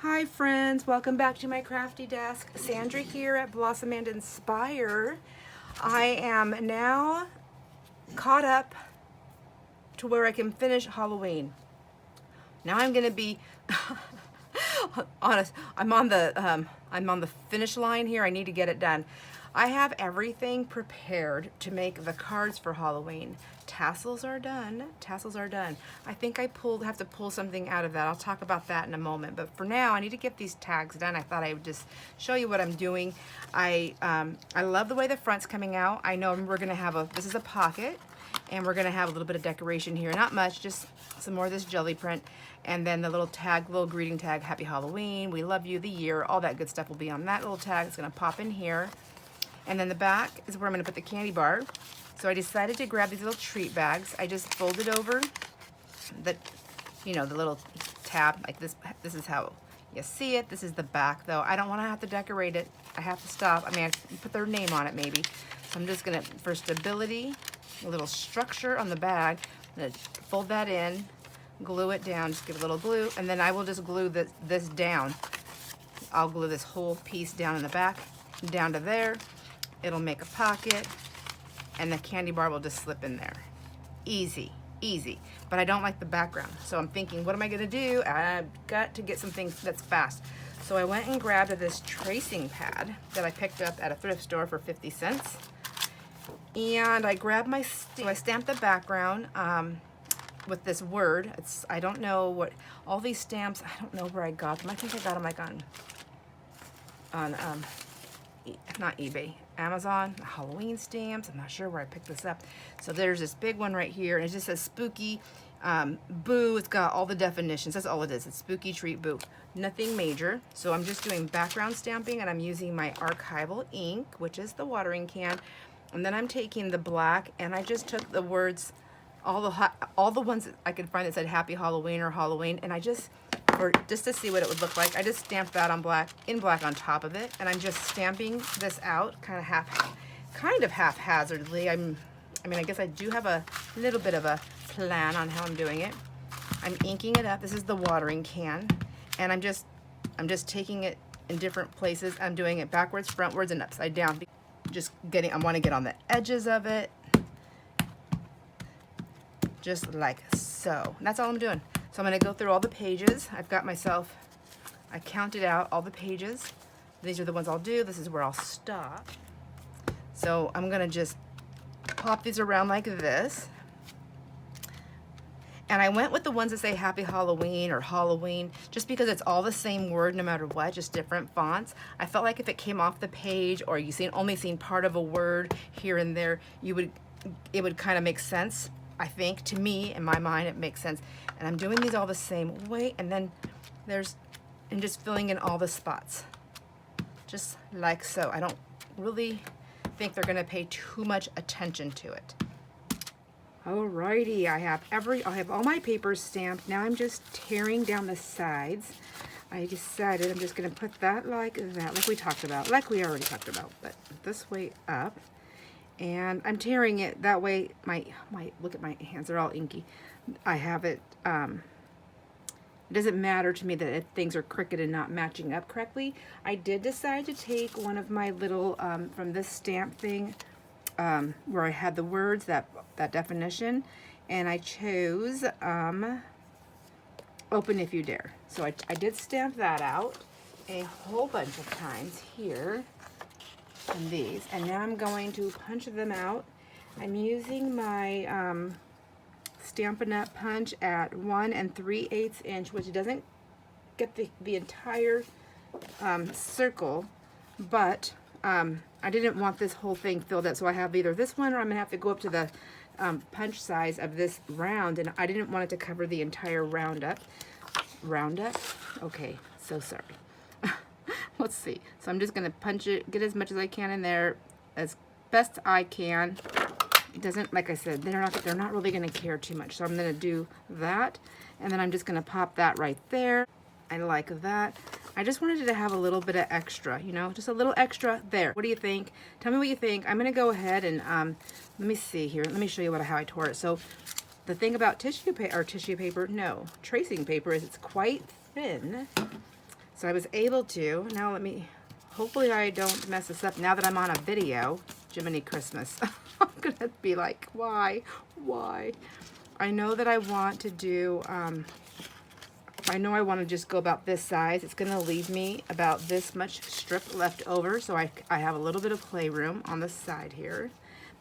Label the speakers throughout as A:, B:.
A: Hi friends, welcome back to my crafty desk. Sandra here at Blossom and Inspire. I am now caught up to where I can finish Halloween. Now I'm gonna be honest. I'm on the finish line here. I need to get it done. I have everything prepared to make the cards for Halloween. Tassels are done. Tassels are done. I think I have to pull something out of that. I'll talk about that in a moment. But for now, I need to get these tags done. I thought I would just show you what I'm doing. I love the way the front's coming out. I know we're gonna have this is a pocket, and we're gonna have a little bit of decoration here. Not much, just some more of this jelly print. And then the little tag, little greeting tag, Happy Halloween, we love you, the year, all that good stuff will be on that little tag. It's gonna pop in here. And then the back is where I'm gonna put the candy bar. So I decided to grab these little treat bags. I just folded over the little tab like this. This is how you see it. This is the back though. I don't wanna have to decorate it. I have to stop. I mean, I put their name on it maybe. So I'm just gonna, for stability, a little structure on the bag, I'm gonna fold that in, glue it down, just give it a little glue, and then I will just glue this down. I'll glue this whole piece down in the back, down to there. It'll make a pocket, and the candy bar will just slip in there. Easy, easy. But I don't like the background. So I'm thinking, what am I gonna do? I've got to get something that's fast. So I went and grabbed this tracing pad that I picked up at a thrift store for 50 cents. And I grabbed I stamped the background with this word. I don't know what, all these stamps, I don't know where I got them. I think I got them like on not eBay, Amazon, Halloween stamps. I'm not sure where I picked this up. So there's this big one right here, and it just says spooky boo. It's got all the definitions. That's all it is. It's spooky treat boo. Nothing major. So I'm just doing background stamping, and I'm using my archival ink, which is the watering can. And then I'm taking the black, and I just took the words, all the ones that I could find that said Happy Halloween or Halloween, and I just to see what it would look like, I just stamped that on black on top of it, and I'm just stamping this out kind of haphazardly. I mean, I guess I do have a little bit of a plan on how I'm doing it. I'm inking it up. This is the watering can, and I'm just taking it in different places. I'm doing it backwards, frontwards, and upside down. I want to get on the edges of it, just like so. And that's all I'm doing. So I'm going to go through all the pages. I counted out all the pages. These are the ones I'll do. This is where I'll stop. So I'm going to just pop these around like this. And I went with the ones that say Happy Halloween or Halloween, just because it's all the same word no matter what, just different fonts. I felt like if it came off the page, or you only seen part of a word here and there, it would kind of make sense. I think, to me, in my mind, it makes sense. And I'm doing these all the same way, and then I'm just filling in all the spots, just like so. I don't really think they're gonna pay too much attention to it. Alrighty, I have all my papers stamped. Now I'm just tearing down the sides. I decided I'm just gonna put that like that, like we already talked about, but this way up. And I'm tearing it that way. Look at my hands, they're all inky. I have it, it doesn't matter to me that if things are crooked and not matching up correctly. I did decide to take one of my little, from this stamp thing, where I had the words, that definition, and I chose, Open If You Dare. So I did stamp that out a whole bunch of times here. And these, and now I'm going to punch them out. I'm using my Stampin' Up! Punch at 1 3/8 inch, which doesn't get the entire circle, but I didn't want this whole thing filled up, so I have either this one, or I'm gonna have to go up to the punch size of this round, and I didn't want it to cover the entire round up. Okay, so sorry. Let's see. So I'm just going to punch it, get as much as I can in there, as best I can. It doesn't, like I said, they're not really going to care too much. So I'm going to do that, and then I'm just going to pop that right there. I like that. I just wanted it to have a little bit of extra, just a little extra there. What do you think? Tell me what you think. I'm going to go ahead and let me see here. Let me show you how I tore it. So the thing about tracing paper is it's quite thin. So I was able to, now let me, hopefully I don't mess this up now that I'm on a video. Jiminy Christmas. I'm gonna be like, why? I know that I want to do, I know I want to just go about this size. It's gonna leave me about this much strip left over, so I have a little bit of playroom on the side here.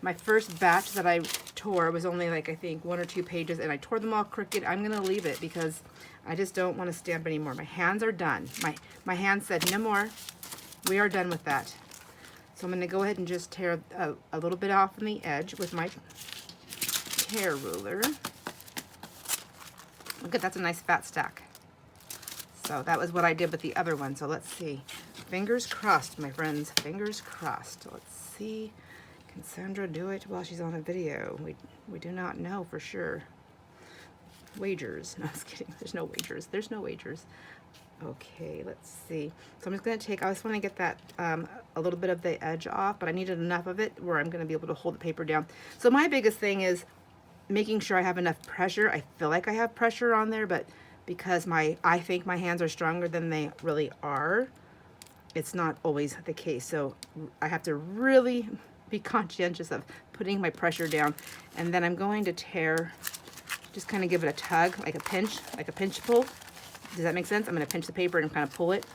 A: My first batch that I tore was only like, I think 1 or 2 pages, and I tore them all crooked. I'm gonna leave it because I just don't want to stamp anymore. My hands are done. My hand said no more. We are done with that. So I'm gonna go ahead and just tear a little bit off on the edge with my tear ruler. Look at, that's a nice fat stack. So that was what I did with the other one. So let's see. Fingers crossed, my friends. Fingers crossed. Let's see. Can Sandra do it while she's on a video? We do not know for sure. Wagers. No, I was kidding. There's no wagers. There's no wagers. Okay, let's see. So I'm just going to take, I just want to get that a little bit of the edge off, but I needed enough of it where I'm going to be able to hold the paper down. So my biggest thing is making sure I have enough pressure. I feel like I have pressure on there, but because I think my hands are stronger than they really are, it's not always the case. So I have to really be conscientious of putting my pressure down. And then I'm going to tear, just kind of give it a tug, like a pinch pull. Does that make sense? I'm going to pinch the paper and kind of pull it.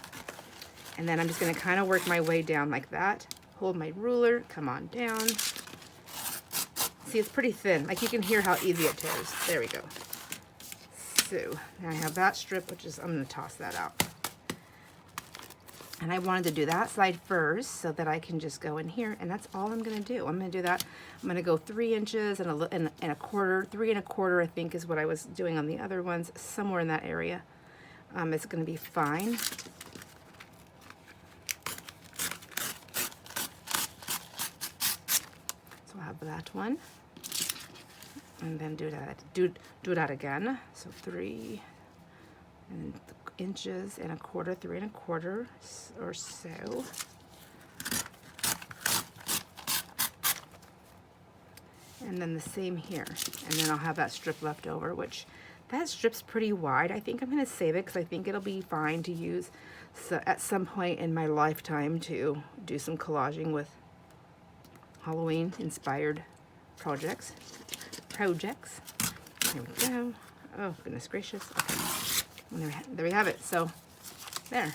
A: And then I'm just going to kind of work my way down like that. Hold my ruler, come on down. See, it's pretty thin. Like you can hear how easy it tears. There we go. So now I have that strip, which is, I'm going to toss that out. And I wanted to do that side first so that I can just go in here, and that's all I'm going to do. I'm going to do that. I'm going to go 3 inches and a quarter. 3 1/4, I think, is what I was doing on the other ones, somewhere in that area. It's going to be fine. So I'll have that one, and then do that again. So 3 inches and a quarter, 3 1/4 or so. And then the same here. And then I'll have that strip left over, which that strip's pretty wide. I think I'm going to save it because I think it'll be fine to use at some point in my lifetime to do some collaging with Halloween inspired projects. Here we go. Oh, goodness gracious. Okay. There we have it. So there.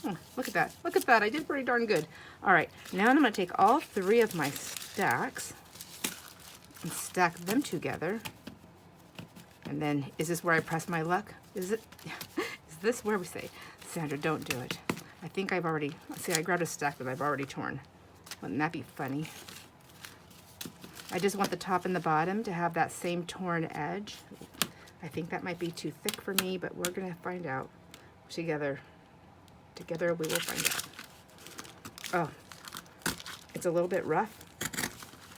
A: Oh, look at that. Look at that. I did pretty darn good. All right. Now I'm going to take all 3 of my stacks and stack them together. And then, is this where I press my luck? Is this where we say, Sandra, don't do it? I think I've already, see, I grabbed a stack that I've already torn. Wouldn't that be funny? I just want the top and the bottom to have that same torn edge. I think that might be too thick for me, but we're gonna find out together. Together we will find out. Oh, it's a little bit rough.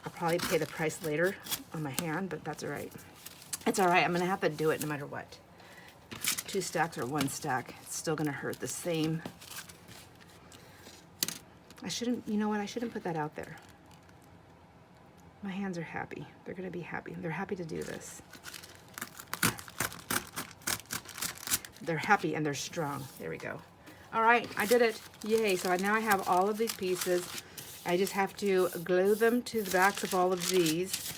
A: I'll probably pay the price later on my hand, but that's all right. It's all right. I'm gonna have to do it no matter what. 2 stacks or 1 stack, it's still gonna hurt the same. I shouldn't, you know what? I shouldn't put that out there. My hands are happy. They're gonna be happy. They're happy to do this. They're happy and they're strong. There we go. All right, I did it. Yay. So now I have all of these pieces. I just have to glue them to the backs of all of these.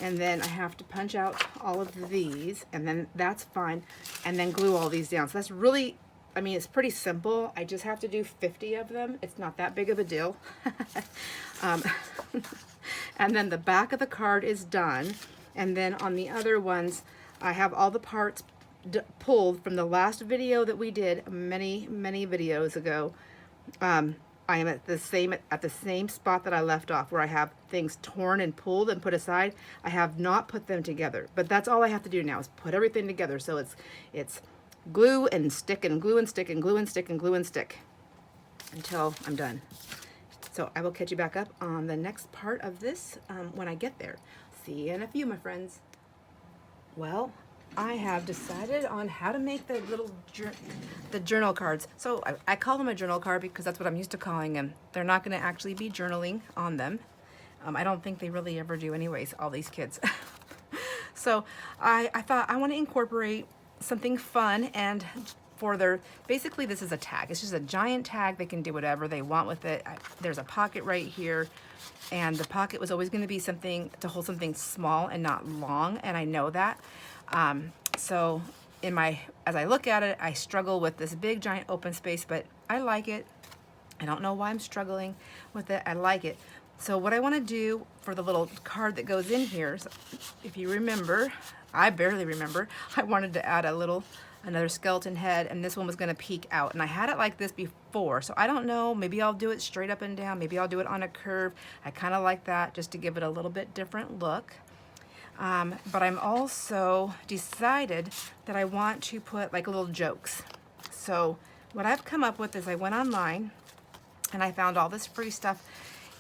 A: And then I have to punch out all of these, and then that's fine. And then glue all these down. So that's really, I mean, it's pretty simple. I just have to do 50 of them. It's not that big of a deal. And then the back of the card is done. And then on the other ones, I have all the parts pulled from the last video that we did many videos ago. I am at the same spot that I left off, where I have things torn and pulled and put aside. I have not put them together, but that's all I have to do now is put everything together. So it's glue and stick and glue and stick and glue and stick and glue and stick until I'm done. So I will catch you back up on the next part of this when I get there. See you in a few, my friends. Well, I have decided on how to make the little journal cards. So I call them a journal card because that's what I'm used to calling them. They're not going to actually be journaling on them. I don't think they really ever do anyways, all these kids. So I thought I want to incorporate something fun and for their, basically this is a tag. It's just a giant tag. They can do whatever they want with it. There's a pocket right here, and the pocket was always going to be something to hold something small and not long, and I know that. So as I look at it, I struggle with this big giant open space, but I like it. I don't know why I'm struggling with it. I like it. So what I want to do for the little card that goes in here, so if you remember, I barely remember, I wanted to add another skeleton head, and this one was going to peek out, and I had it like this before, so I don't know, maybe I'll do it straight up and down, maybe I'll do it on a curve. I kind of like that just to give it a little bit different look. But I'm also decided that I want to put like little jokes. So what I've come up with is I went online and I found all this free stuff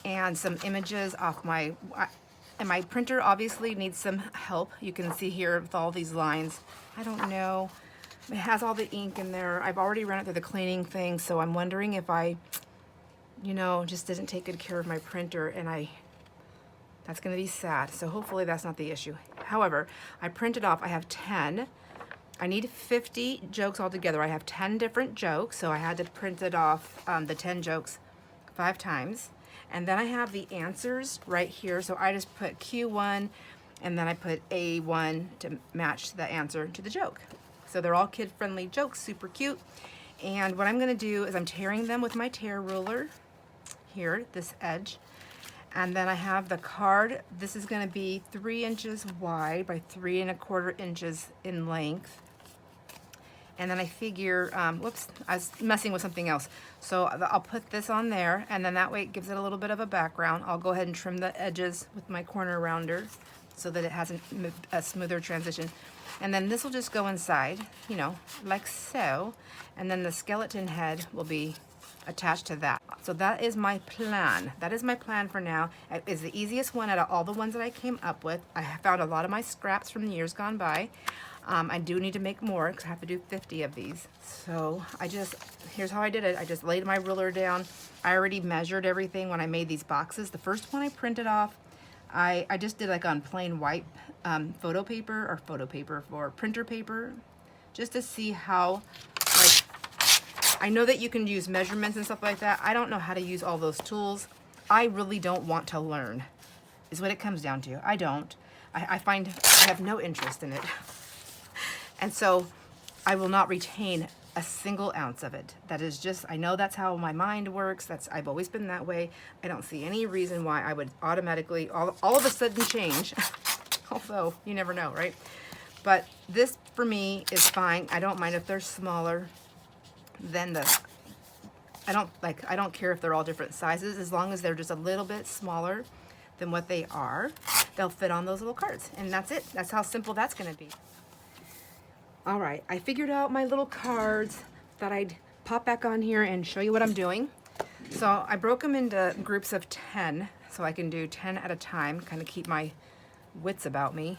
A: and some images off and my printer obviously needs some help. You can see here with all these lines. I don't know. It has all the ink in there. I've already run it through the cleaning thing, so I'm wondering if I, just didn't take good care of my printer, and that's going to be sad. So hopefully that's not the issue. However, I printed off, I have 10. I need 50 jokes altogether. I have 10 different jokes, so I had to print it off, the 10 jokes 5 times. And then I have the answers right here, so I just put Q1, and then I put A1 to match the answer to the joke. So they're all kid-friendly jokes, super cute. And what I'm going to do is I'm tearing them with my tear ruler here, this edge. And then I have the card. This is going to be 3 inches wide by 3 1/4 inches in length. And then I figure, whoops, I was messing with something else. So I'll put this on there, and then that way it gives it a little bit of a background. I'll go ahead and trim the edges with my corner rounder so that it has a smoother transition. And then this will just go inside, like so. And then the skeleton head will be attached to that. So that is my plan. That is my plan for now. It is the easiest one out of all the ones that I came up with. I found a lot of my scraps from the years gone by. I do need to make more because I have to do 50 of these. So here's how I did it. I just laid my ruler down. I already measured everything when I made these boxes. The first one I printed off, I just did like on plain white photo paper or printer paper, just to see how, like, I know that you can use measurements and stuff like that. I don't know how to use all those tools. I really don't want to learn, is what it comes down to. I don't. I find I have no interest in it. And so I will not retain a single ounce of it. That is just, I know that's how my mind works. I've always been that way. I don't see any reason why I would automatically all of a sudden change. Although you never know, right? But this for me is fine. I don't mind if they're smaller than I don't care if they're all different sizes, as long as they're just a little bit smaller than what they are. They'll fit on those little cards, and that's it. That's how simple that's gonna be. All right, I figured out my little cards that I'd pop back on here and show you what I'm doing. So I broke them into groups of 10, so I can do 10 at a time, kind of keep my wits about me,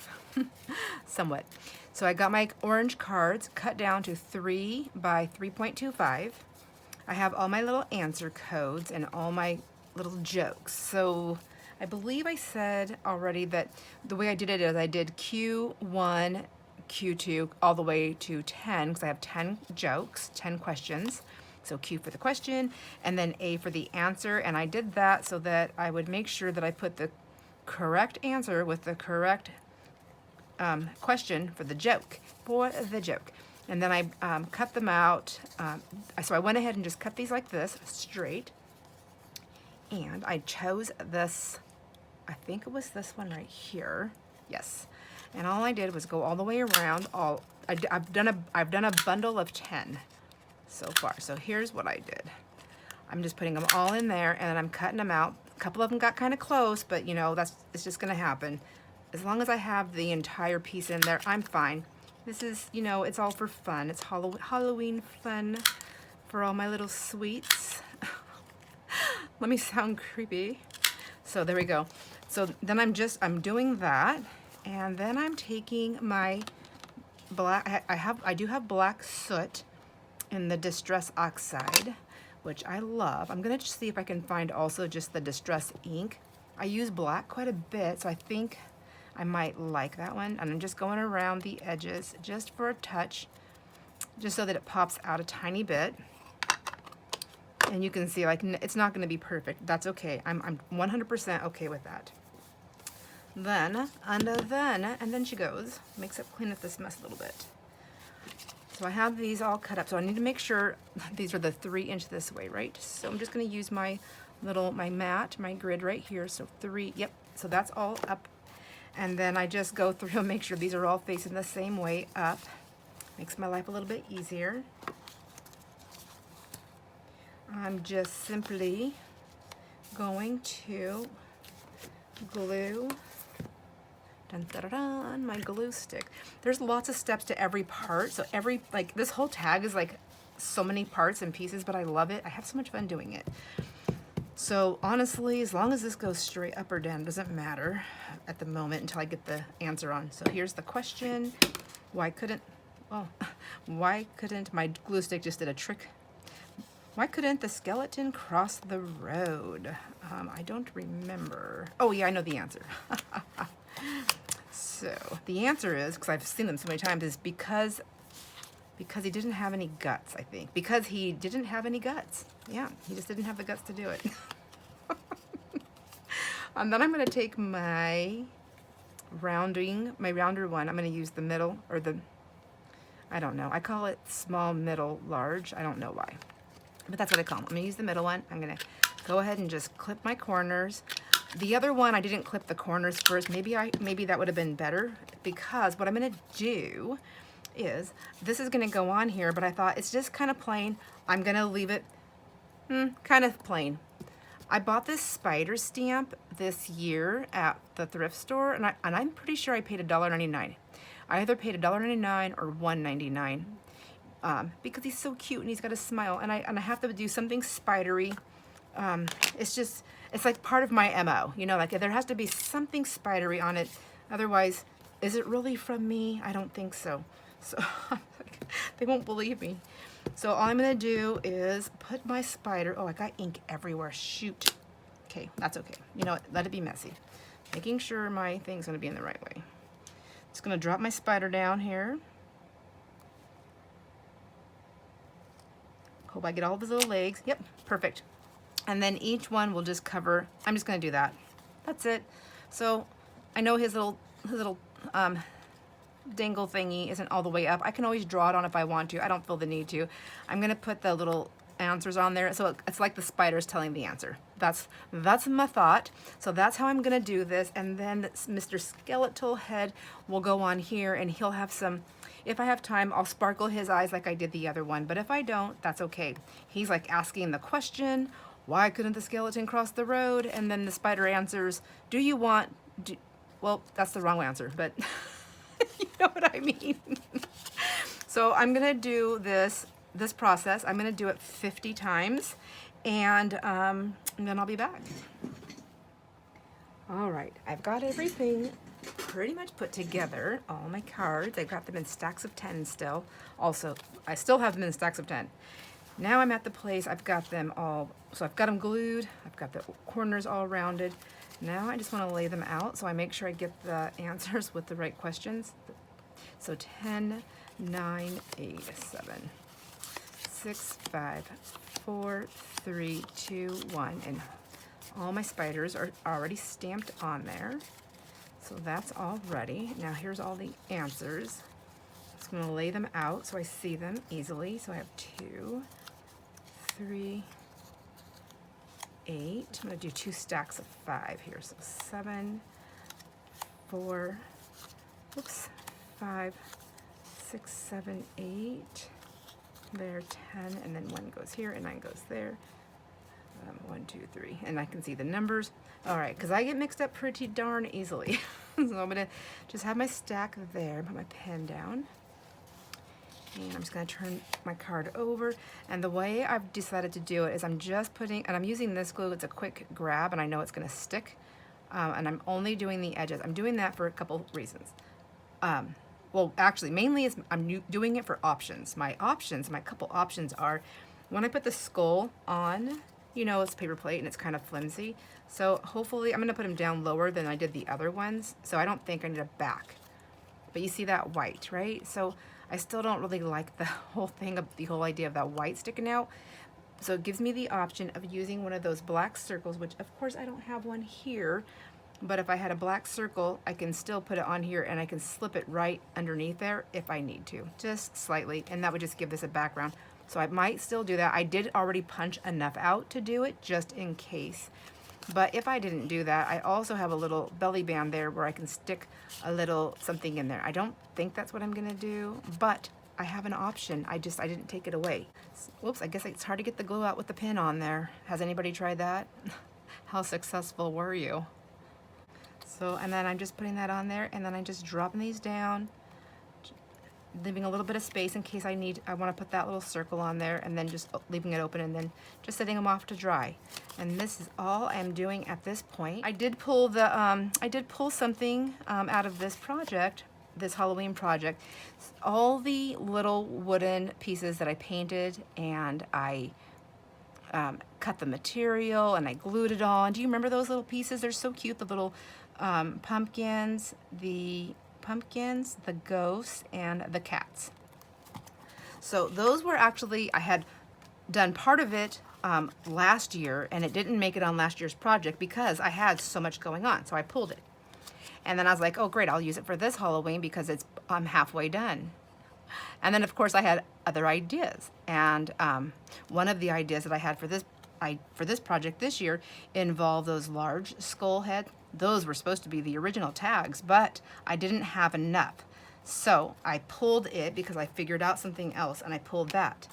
A: somewhat. So I got my orange cards cut down to 3 by 3.25. I have all my little answer codes and all my little jokes. So I believe I said already that the way I did it is I did Q1, Q2 all the way to 10, because I have 10 jokes, 10 questions. So Q for the question, and then A for the answer. And I did that so that I would make sure that I put the correct answer with the correct question for the joke. And then I cut them out. So I went ahead and just cut these like this, straight. And I chose this, I think it was this one right here. Yes. And all I did was go all the way around. I've done a bundle of 10 so far. So here's what I did. I'm just putting them all in there, and then I'm cutting them out. A couple of them got kind of close, but it's just gonna happen. As long as I have the entire piece in there, I'm fine. This is, it's all for fun. It's Halloween fun for all my little sweets. Let me sound creepy. So there we go. So then I'm doing that. And then I'm taking my black, I do have black soot in the Distress Oxide, which I love. I'm gonna just see if I can find also just the Distress ink. I use black quite a bit, so I think I might like that one. And I'm just going around the edges just for a touch, just so that it pops out a tiny bit. And you can see, like, it's not going to be perfect. That's okay. I'm 100% okay with that. Then, and then she goes, clean up this mess a little bit. So I have these all cut up. So I need to make sure these are the 3-inch this way, right? So I'm just going to use my mat, my grid right here. So 3, yep. So that's all up. And then I just go through and make sure these are all facing the same way up. Makes my life a little bit easier. I'm just simply going to glue my glue stick. There's lots of steps to every part. So like this whole tag is like so many parts and pieces, but I love it. I have so much fun doing it. So honestly, as long as this goes straight up or down, doesn't matter at the moment until I get the answer on. So here's the question. Why couldn't my glue stick just did a trick? Why couldn't the skeleton cross the road? I don't remember. Oh yeah, I know the answer. So the answer is, because I've seen them so many times, is because he didn't have any guts, I think. Because he didn't have any guts. Yeah, he just didn't have the guts to do it. And then I'm going to take my rounder one. I'm going to use the middle, or I don't know. I call it small, middle, large. I don't know why. But that's what I call them. I'm going to use the middle one. I'm going to go ahead and just clip my corners. The other one, I didn't clip the corners first. Maybe that would have been better, because what I'm going to do is, this is going to go on here, but I thought it's just kind of plain. I'm going to leave it kind of plain. I bought this spider stamp this year at the thrift store, and I'm pretty sure I paid $1.99. I either paid $1.99 or $1.99. Because he's so cute and he's got a smile, and I have to do something spidery. It's like part of my MO, you know, like there has to be something spidery on it. Otherwise, is it really from me? I don't think so. So they won't believe me. So all I'm gonna do is put my spider. Oh, I got ink everywhere. Shoot. Okay, that's okay. You know what? Let it be messy. Making sure my thing's gonna be in the right way. Just gonna drop my spider down here. Hope I get all of his little legs. Yep, perfect. And then each one will just cover. I'm just gonna do that. That's it. So I know his little dangle thingy isn't all the way up. I can always draw it on if I want to. I don't feel the need to. I'm gonna put the little answers on there, so it's like the spider's telling the answer. That's my thought. So that's how I'm gonna do this. And then Mr. Skeletal Head will go on here, and he'll have some. If I have time, I'll sparkle his eyes like I did the other one. But if I don't, that's okay. He's like asking the question, why couldn't the skeleton cross the road? And then the spider answers, well, that's the wrong answer, but you know what I mean. So I'm gonna do this process. I'm gonna do it 50 times, and then I'll be back. All right, I've got everything pretty much put together. All my cards, I've got them in stacks of 10 still. Also, I still have them in stacks of 10. Now I'm at the place, I've got them all, so I've got them glued, I've got the corners all rounded. Now I just want to lay them out so I make sure I get the answers with the right questions. So 10, 9, 8, 7, 6, 5, 4, 3, 2, 1, and all my spiders are already stamped on there. So that's all ready. Now here's all the answers. Just going to lay them out so I see them easily. So I have 2, 3, 8. I'm going to do 2 stacks of 5 here. So 7, 4, 5, 6, 7, 8. There, 10, and then 1 goes here and 9 goes there. 1, 2, 3, and I can see the numbers. All right, because I get mixed up pretty darn easily. So I'm gonna just have my stack there, put my pen down, and I'm just gonna turn my card over. And the way I've decided to do it is I'm just putting, and I'm using this glue, it's a quick grab, and I know it's gonna stick, and I'm only doing the edges. I'm doing that for a couple reasons. Well, actually, mainly is I'm doing it for options. My couple options are, when I put the skull on, you know, it's paper plate and it's kind of flimsy. So hopefully, I'm gonna put them down lower than I did the other ones. So I don't think I need a back. But you see that white, right? So I still don't really like the whole thing of the whole idea of that white sticking out. So it gives me the option of using one of those black circles, which of course I don't have one here, but if I had a black circle, I can still put it on here and I can slip it right underneath there if I need to, just slightly, and that would just give this a background. So I might still do that. I did already punch enough out to do it just in case. But if I didn't do that, I also have a little belly band there where I can stick a little something in there. I don't think that's what I'm gonna do, but I have an option. I didn't take it away. Whoops, I guess it's hard to get the glue out with the pin on there. Has anybody tried that? How successful were you? So, and then I'm just putting that on there, and then I'm just dropping these down, leaving a little bit of space in case I want to put that little circle on there, and then just leaving it open, and then just setting them off to dry. And this is all I'm doing at this point. I did pull something out of this project, this Halloween project. All the little wooden pieces that I painted, and I cut the material and I glued it on. Do you remember those little pieces? They're so cute. The little pumpkins, the ghosts, and the cats. So those were actually, I had done part of it last year, and it didn't make it on last year's project because I had so much going on. So I pulled it. And then I was like, oh great, I'll use it for this Halloween because I'm halfway done. And then of course I had other ideas. And one of the ideas that I had for this project this year involved those large skull heads. Those were supposed to be the original tags, but I didn't have enough. So I pulled it because I figured out something else, and I pulled that.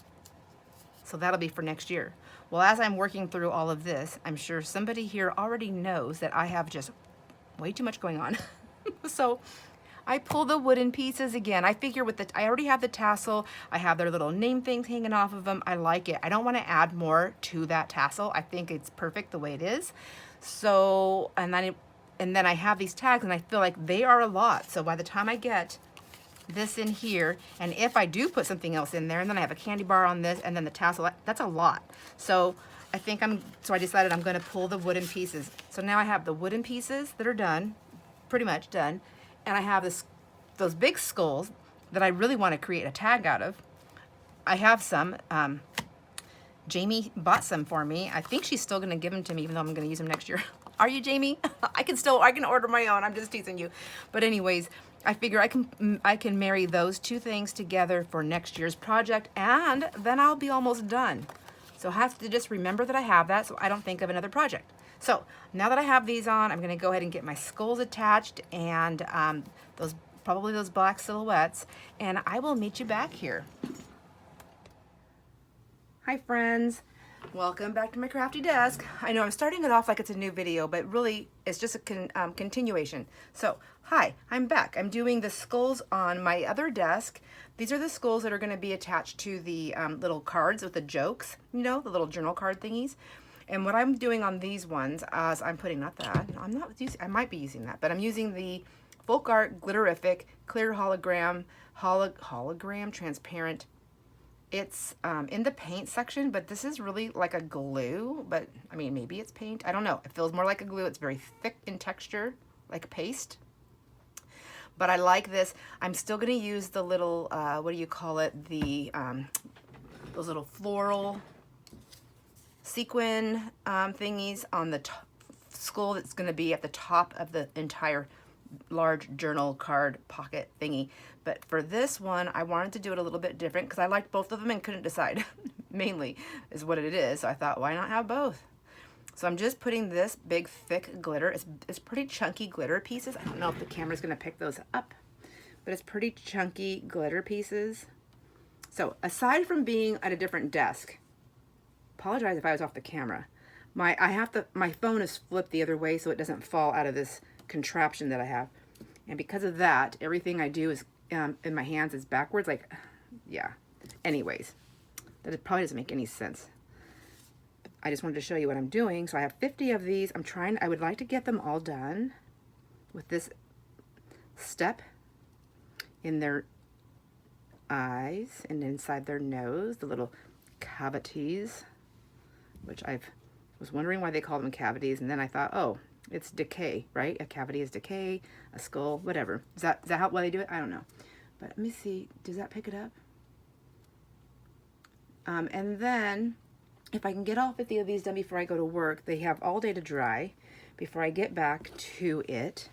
A: So that'll be for next year. Well, as I'm working through all of this, I'm sure somebody here already knows that I have just way too much going on. So I pull the wooden pieces again. I figure I already have the tassel. I have their little name things hanging off of them. I like it. I don't want to add more to that tassel. I think it's perfect the way it is. So, and then I have these tags, and I feel like they are a lot. So by the time I get this in here, and if I do put something else in there, and then I have a candy bar on this, and then the tassel, that's a lot. So I decided I'm gonna pull the wooden pieces. So now I have the wooden pieces that are done, pretty much done, and I have those big skulls that I really want to create a tag out of. I have some. Jamie bought some for me. I think she's still gonna give them to me, even though I'm gonna use them next year. Are you, Jamie? I can order my own. I'm just teasing you. But anyways, I figure I can marry those two things together for next year's project, and then I'll be almost done. So I have to just remember that I have that so I don't think of another project. So now that I have these on, I'm gonna go ahead and get my skulls attached and probably those black silhouettes, and I will meet you back here. Hi friends, welcome back to my crafty desk. I know I'm starting it off like it's a new video, but really it's just a continuation. So hi, I'm back. I'm doing the skulls on my other desk. These are the skulls that are going to be attached to the little cards with the jokes, you know, the little journal card thingies. And what I'm doing on these ones, as I'm putting, I might be using that, but I'm using the Folk Art Glitterific Clear Hologram Transparent. It's in the paint section, but this is really like a glue, but I mean, maybe it's paint. I don't know. It feels more like a glue. It's very thick in texture, like paste. But I like this. I'm still going to use the little, what do you call it? Those little floral sequin thingies on the skull that's going to be at the top of the entire large journal card pocket thingy. But for this one, I wanted to do it a little bit different because I liked both of them and couldn't decide. Mainly is what it is. So I thought, why not have both? So I'm just putting this big thick glitter. It's pretty chunky glitter pieces. I don't know if the camera's gonna pick those up, but it's pretty chunky glitter pieces. So aside from being at a different desk, apologize if I was off the camera. My phone is flipped the other way so it doesn't fall out of this contraption that I have. And because of that, everything I do is in my hands is backwards, like, yeah. Anyways, that probably doesn't make any sense. I just wanted to show you what I'm doing. So I have 50 of these. I would like to get them all done with this step in their eyes and inside their nose, the little cavities, which I was wondering why they call them cavities. And then I thought, oh, it's decay, right? A cavity is decay, a skull, whatever. Is that why they do it? I don't know. But let me see, does that pick it up? And then if I can get all 50 of these done before I go to work, they have all day to dry before I get back to it.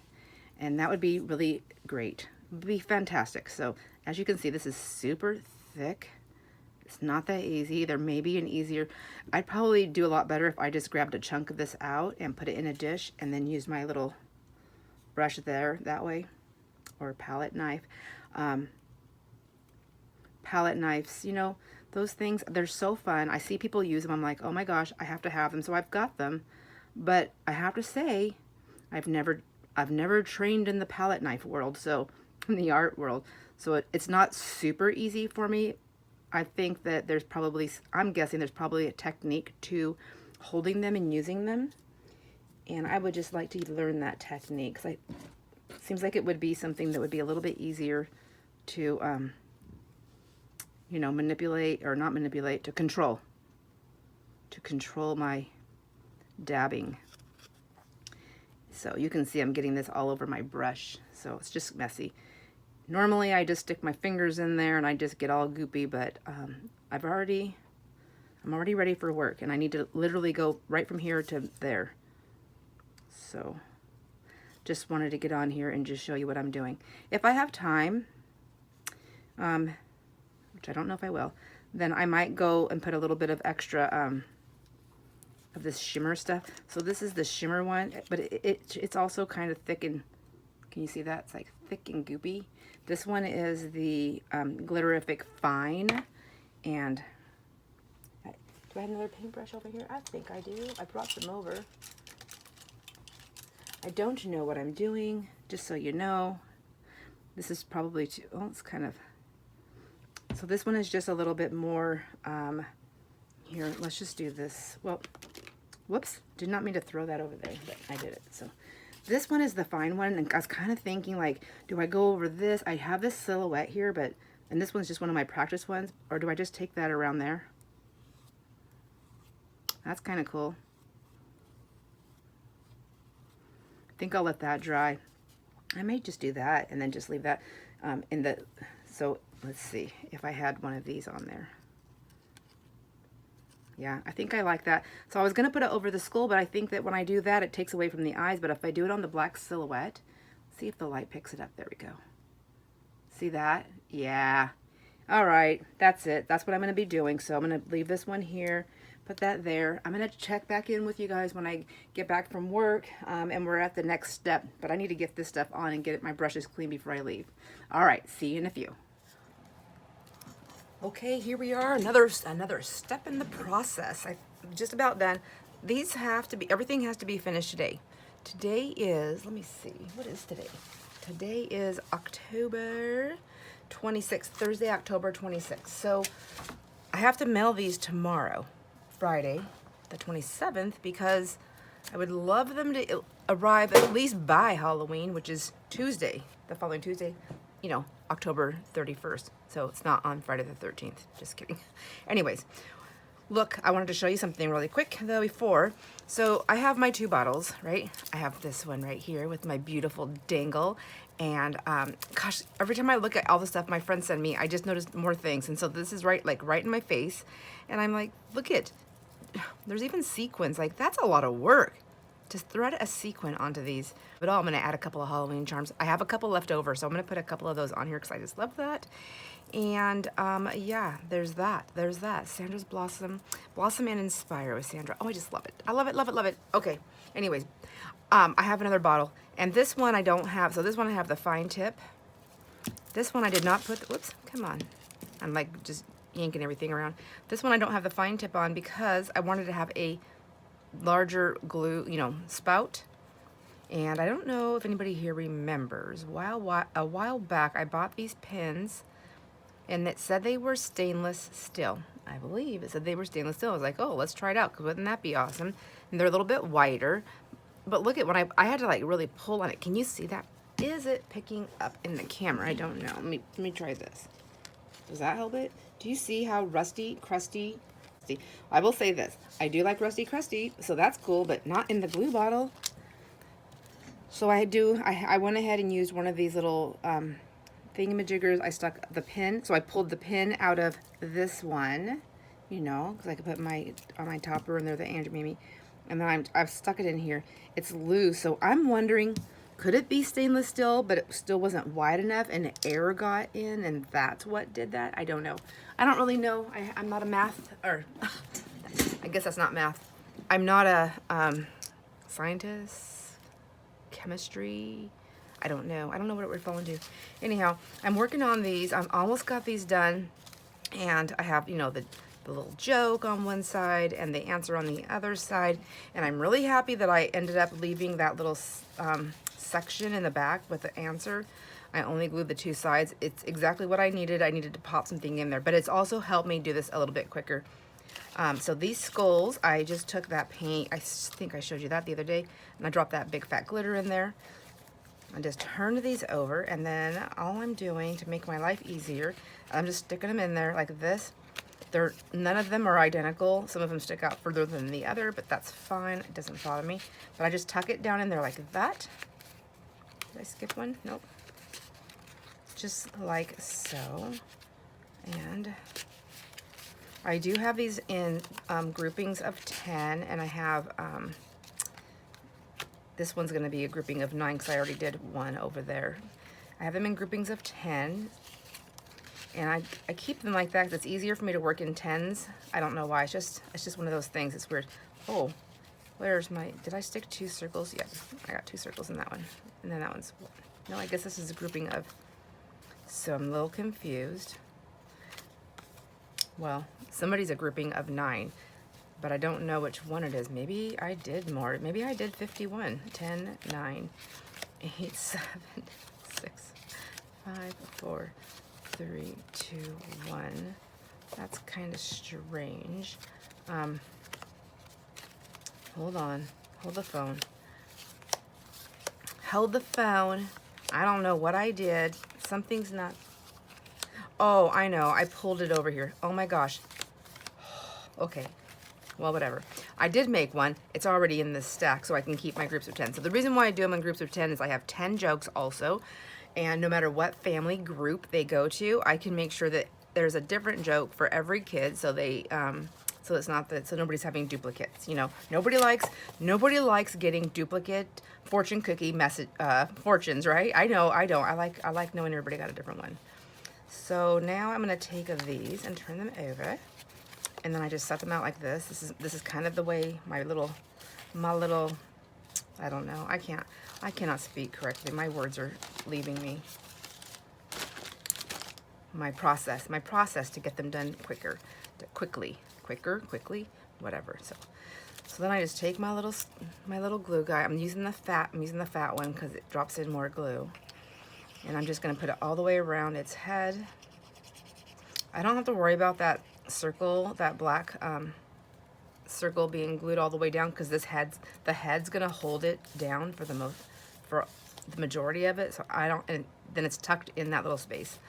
A: And that would be really great. It would be fantastic. So as you can see, this is super thick. It's not that easy. There may be an easier, I'd probably do a lot better if I just grabbed a chunk of this out and put it in a dish and then use my little brush there that way, or palette knife. Palette knives, you know, those things, they're so fun. I see people use them. I'm like, oh my gosh, I have to have them. So I've got them, but I have to say, I've never trained in the palette knife world, so in the art world. So it's not super easy for me. I think that there's probably, I'm guessing there's probably a technique to holding them and using them. And I would just like to learn that technique. It seems like it would be something that would be a little bit easier to, you know, manipulate, or not manipulate, to control my dabbing. So you can see I'm getting this all over my brush, so it's just messy. Normally I just stick my fingers in there and I just get all goopy, but I'm already ready for work, and I need to literally go right from here to there. So just wanted to get on here and just show you what I'm doing. If I have time, which I don't know if I will, then I might go and put a little bit of extra of this shimmer stuff. So this is the shimmer one, but it's also kind of thick, and can you see that? It's like thick and goopy. This one is the Glitterific Fine. And do I have another paintbrush over here? I think I do. I brought them over. I don't know what I'm doing, just so you know. This is probably too, oh, it's kind of, so this one is just a little bit more, here, let's just do this. Well, whoops, did not mean to throw that over there, but I did it. So this one is the fine one, and I was kind of thinking, like, do I go over this? I have this silhouette here, and this one's just one of my practice ones, or do I just take that around there? That's kind of cool. I think I'll let that dry. I may just do that and then just leave that in the, so let's see if I had one of these on there. Yeah, I think I like that. So I was going to put it over the skull, but I think that when I do that, it takes away from the eyes. But if I do it on the black silhouette, see if the light picks it up. There we go. See that? Yeah. All right, that's it. That's what I'm going to be doing. So I'm going to leave this one here, put that there. I'm going to check back in with you guys when I get back from work, and we're at the next step. But I need to get this stuff on and get my brushes clean before I leave. All right, see you in a few. Okay, here we are, another step in the process. I'm just about done. These have to be, everything has to be finished today. Today is, let me see, what is today? Today is October 26th, Thursday, October 26th. So I have to mail these tomorrow, Friday, the 27th, because I would love them to arrive at least by Halloween, which is Tuesday, the following Tuesday, you know, October 31st. So it's not on Friday the 13th. Just kidding. Anyways, look, I wanted to show you something really quick though before. So I have my two bottles, right? I have this one right here with my beautiful dangle. And gosh, every time I look at all the stuff my friends send me, I just noticed more things. And so this is right in my face. And I'm like, look it, there's even sequins. Like, that's a lot of work to thread a sequin onto these. But I'm gonna add a couple of Halloween charms. I have a couple left over, so I'm gonna put a couple of those on here because I just love that. And yeah, there's that. Sandra's Blossom and Inspire with Sandra. Oh, I just love it. I love it, love it, love it. Okay, anyways, I have another bottle. And this one I don't have. So this one I have the fine tip. This one I did not put, whoops, come on. I'm like just yanking everything around. This one I don't have the fine tip on because I wanted to have a larger glue, you know, spout. And I don't know if anybody here remembers, a while back I bought these pins and it said they were stainless steel. I believe it said they were stainless steel. I was like, oh, let's try it out, because wouldn't that be awesome? And they're a little bit wider, but look at when I had to like really pull on it. Can you see that? Is it picking up in the camera? I don't know. Let me try this. Does that help it? Do you see how rusty, crusty? I will say this, I do like rusty crusty, so that's cool, but not in the glue bottle. So I went ahead and used one of these little thingamajiggers. I stuck the pin, so I pulled the pin out of this one, you know, because I could put on my topper, and they're the Andrew Mimi, and then I've stuck it in here. It's loose, so I'm wondering, could it be stainless steel, but it still wasn't wide enough, and air got in, and that's what did that? I don't know. I don't really know. I'm not a math, or I guess that's not math. I'm not a scientist, chemistry. I don't know. I don't know what it would fall into. Anyhow, I'm working on these. I've almost got these done, and I have, you know, the little joke on one side and the answer on the other side, and I'm really happy that I ended up leaving that little section in the back with the answer. I only glued the two sides. It's exactly what I needed. I needed to pop something in there, but it's also helped me do this a little bit quicker. So these skulls, I just took that paint, I think I showed you that the other day, and I dropped that big fat glitter in there. I just turned these over, and then all I'm doing to make my life easier, I'm just sticking them in there like this. None of them are identical. Some of them stick out further than the other, but that's fine. It doesn't bother me. But I just tuck it down in there like that. Did I skip one? Nope. Just like so. And I do have these in groupings of 10, and I have, this one's gonna be a grouping of 9 because I already did one over there. I have them in groupings of 10, and I keep them like that because it's easier for me to work in 10s. I don't know why, it's just one of those things, it's weird. Oh, where's my, did I stick 2 circles? Yeah, I got 2 circles in that one. And then that one's, no, I guess this is a grouping of, so I'm a little confused. Well, somebody's a grouping of 9, but I don't know which one it is. Maybe I did more. Maybe I did 51. 10, 9, 8, 7, 6, 5, 4, 3, 2, 1. That's kind of strange. Hold on. Hold the phone. Hold the phone. I don't know what I did. Something's not... Oh, I know. I pulled it over here. Oh my gosh. Okay. Well, whatever. I did make one. It's already in this stack, so I can keep my groups of 10. So the reason why I do them in groups of 10 is I have 10 jokes also. And no matter what family group they go to, I can make sure that there's a different joke for every kid, so they so it's not that, so nobody's having duplicates. You know, nobody likes getting duplicate fortune cookie message fortunes, right? I know, I don't. I like knowing everybody got a different one. So now I'm gonna take these and turn them over, and then I just set them out like this. This is kind of the way my little, I don't know. I cannot speak correctly. My words are leaving me. My process to get them done quickly, whatever. So then I just take my little glue guy. I'm using the fat one because it drops in more glue. And I'm just gonna put it all the way around its head. I don't have to worry about that circle, that black circle being glued all the way down, because the head's gonna hold it down for the majority of it. So and then it's tucked in that little space.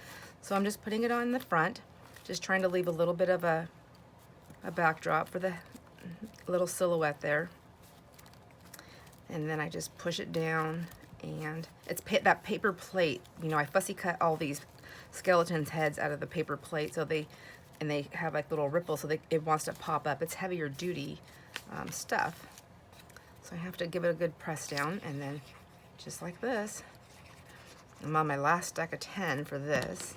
A: So I'm just putting it on the front, just trying to leave a little bit of a backdrop for the little silhouette there. And then I just push it down, and it's that paper plate. You know, I fussy cut all these skeletons' heads out of the paper plate, so they have like little ripples, so it wants to pop up. It's heavier duty stuff. So I have to give it a good press down, and then just like this. I'm on my last stack of 10 for this.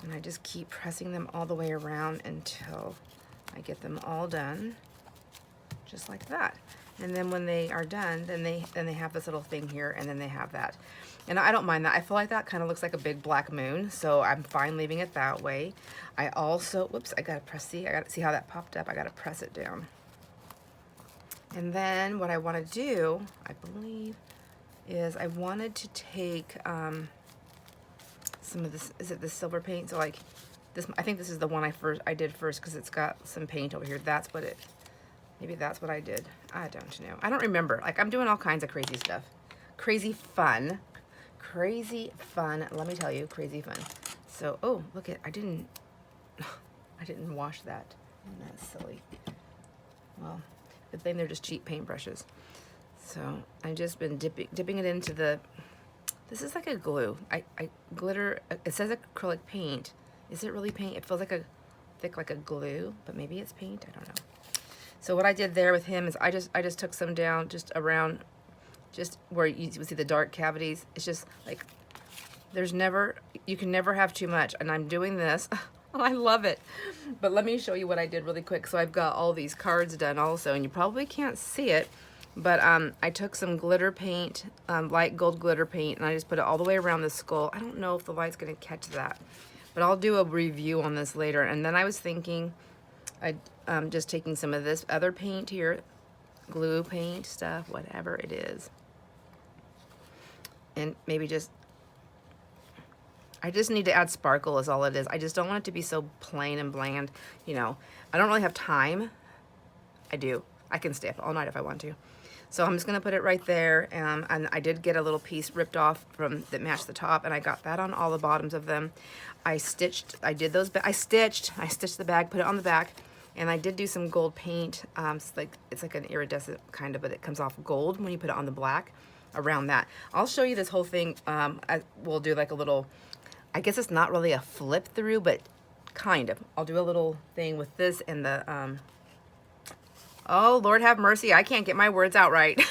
A: And I just keep pressing them all the way around until I get them all done, just like that. And then when they are done, then they have this little thing here, and then they have that. And I don't mind that. I feel like that kind of looks like a big black moon, so I'm fine leaving it that way. I also, whoops, I gotta press, I gotta see how that popped up. I gotta press it down. And then what I want to do, I believe, is I wanted to take some of this, is it the silver paint? So like this, I think this is the one I did first because it's got some paint over here. That's what maybe that's what I did. I don't know. I don't remember. Like, I'm doing all kinds of crazy stuff. Crazy fun. Let me tell you, crazy fun. So, oh, look at, I didn't wash that. Isn't that silly? Well, good thing they're just cheap paintbrushes. So I've just been dipping it into the, this is like a glue. I glitter, it says acrylic paint. Is it really paint? It feels like a thick, like a glue, but maybe it's paint, I don't know. So what I did there with him is I just took some down just around, just where you see the dark cavities. It's just like, there's never, you can never have too much. And I'm doing this. Oh, I love it. But let me show you what I did really quick. So I've got all these cards done also, and you probably can't see it, but I took some glitter paint, light gold glitter paint, and I just put it all the way around the skull. I don't know if the light's gonna catch that, but I'll do a review on this later. And then I was thinking, just taking some of this other paint here, glue paint stuff, whatever it is, and maybe just, I just need to add sparkle is all it is. I just don't want it to be so plain and bland, you know. I don't really have time. I do. I can stay up all night if I want to. So I'm just gonna put it right there, and I did get a little piece ripped off from that matched the top, and I got that on all the bottoms of them. I stitched the bag, put it on the back, and I did do some gold paint. It's like an iridescent kind of, but it comes off gold when you put it on the black around that. I'll show you this whole thing. We'll do like a little, I guess it's not really a flip through, but kind of. I'll do a little thing with this and the, oh, Lord have mercy, I can't get my words out right.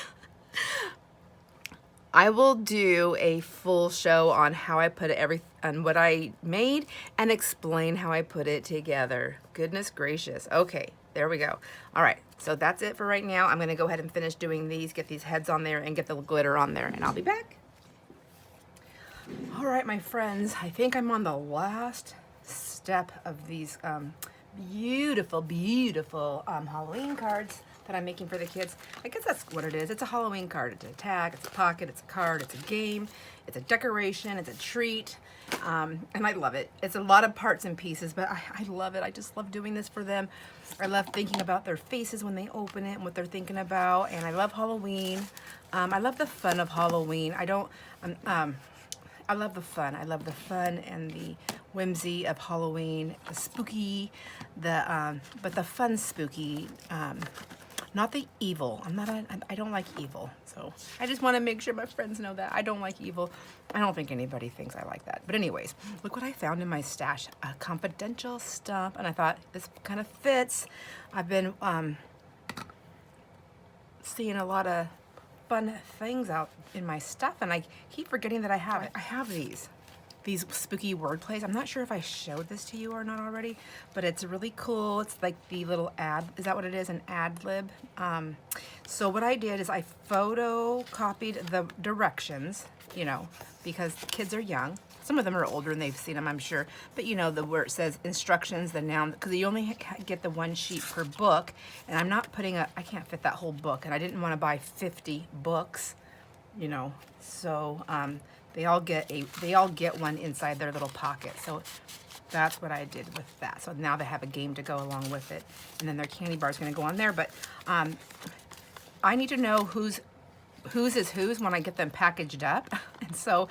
A: I will do a full show on how I put it, on what I made, and explain how I put it together. Goodness gracious. Okay, there we go. All right, so that's it for right now. I'm gonna go ahead and finish doing these, get these heads on there, and get the glitter on there, and I'll be back. All right, my friends, I think I'm on the last step of these beautiful, beautiful Halloween cards that I'm making for the kids. I guess that's what it is. It's a Halloween card. It's a tag, it's a pocket, it's a card, it's a game, it's a decoration, it's a treat, and I love it. It's a lot of parts and pieces, but I love it. I just love doing this for them. I love thinking about their faces when they open it and what they're thinking about, and I love Halloween. I love the fun of Halloween. I love the fun. I love the fun and the whimsy of Halloween, the spooky, but the fun spooky, not the evil. I don't like evil. So I just want to make sure my friends know that I don't like evil. I don't think anybody thinks I like that. But anyways, look what I found in my stash, a confidential stump, and I thought this kind of fits. I've been seeing a lot of fun things out in my stuff, and I keep forgetting that I have these spooky word plays. I'm not sure if I showed this to you or not already, but it's really cool. It's like the little ad, is that what it is, an ad lib? So what I did is I photocopied the directions, you know, because kids are young. Some of them are older and they've seen them, I'm sure. But you know, where it says instructions, the noun, because you only get the one sheet per book, and I'm not putting I can't fit that whole book, and I didn't want to buy 50 books, you know. So they all get one inside their little pocket. So that's what I did with that. So now they have a game to go along with it, and then their candy bar is going to go on there. But I need to know whose is whose when I get them packaged up. And so,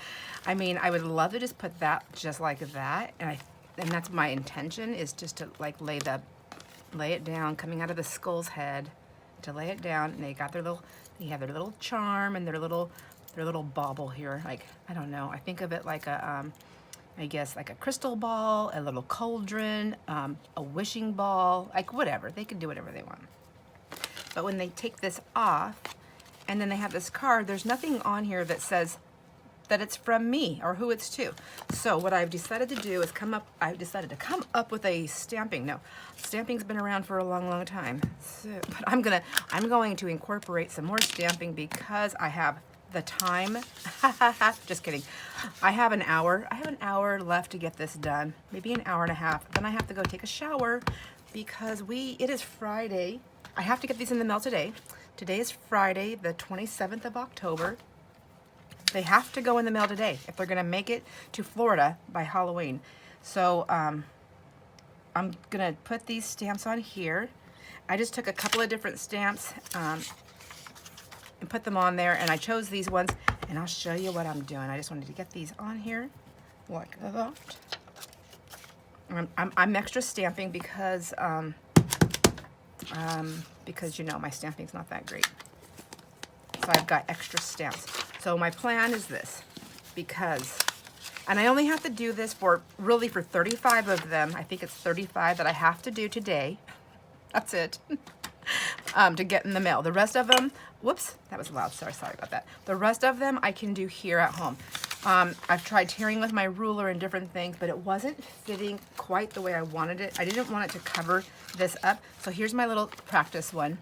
A: I mean, I would love to just put that just like that, and that's my intention, is just to like lay it down coming out of the skull's head, to lay it down, and they have their little charm and their little bauble here. Like, I don't know, I think of it like a I guess like a crystal ball, a little cauldron, a wishing ball, like whatever. They can do whatever they want. But when they take this off, and then they have this card, there's nothing on here that says that it's from me or who it's to. So what I've decided to do is I've decided to come up with a stamping. No, stamping's been around for a long, long time. So, but I'm going to incorporate some more stamping because I have the time. Just kidding. I have an hour. I have an hour left to get this done. Maybe an hour and a half. Then I have to go take a shower because it is Friday. I have to get these in the mail today. Today is Friday, the 27th of October. They have to go in the mail today if they're going to make it to Florida by Halloween. So I'm going to put these stamps on here. I just took a couple of different stamps and put them on there, and I chose these ones, and I'll show you what I'm doing. I just wanted to get these on here like that. I'm extra stamping because you know my stamping's not that great. So I've got extra stamps. So my plan is this, because, and I only have to do this for, really for 35 of them. I think it's 35 that I have to do today. That's it. To get in the mail. The rest of them, whoops, that was loud. Sorry about that. The rest of them I can do here at home. I've tried tearing with my ruler and different things, but it wasn't fitting quite the way I wanted it. I didn't want it to cover this up. So here's my little practice one.